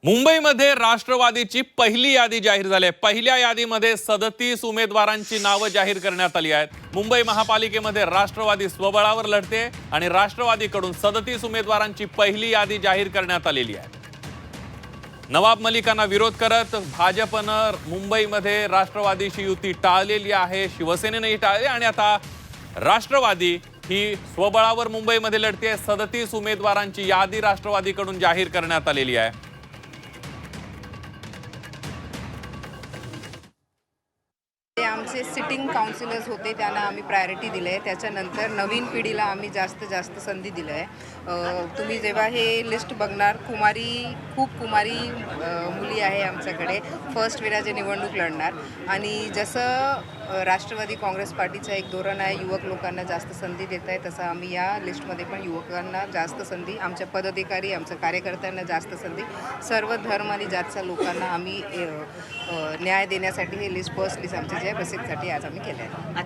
मुंबईमध्ये राष्ट्रवादीची पहिली यादी जाहीर झाली आहे। पहिल्या यादीमध्ये 37 उमेदवारांची नावं जाहीर करण्यात आली आहेत। मुंबई महापालिकेमध्ये राष्ट्रवादी स्वबळावर लढते आणि राष्ट्रवादीकडून 37 उमेदवारांची पहिली यादी जाहीर करण्यात आलेली आहे। नवाब मलिकांना विरोध करत भाजपनं मुंबईमध्ये राष्ट्रवादीशी युती टाळलेली आहे, शिवसेनेनेही टाळली आणि आता राष्ट्रवादी ही स्वबळावर मुंबईमध्ये लढते। 37 उमेदवारांची यादी राष्ट्रवादीकडून जाहीर करण्यात आलेली आहे। आमचे सिटिंग काउन्सिलर्स होते, त्यांना आम्ही प्रायोरिटी दिली आहे। त्याच्यानंतर नवीन पिढीला आम्ही जास्त संधी दिली आहे। तुम्ही जेव्हा हे लिस्ट बघणार, खूप कुमारी मुली आहे आमच्याकडे फर्स्ट वेळा निवडणूक लढणार। आणि जसं राष्ट्रवादी काँग्रेस पार्टीचं एक धोरण आहे युवक लोकांना जास्त संधी देत आहे, तसं आम्ही या लिस्टमध्ये पण युवकांना जास्त संधी, आमच्या पदाधिकारी आमच्या कार्यकर्त्यांना जास्त संधी, सर्व धर्म आणि जातच्या लोकांना आम्ही न्याय देण्यासाठी हे लिस्ट फर्स्ट लिस्ट आमची जे प्रसिद्धीसाठी आज आम्ही केलं आहे।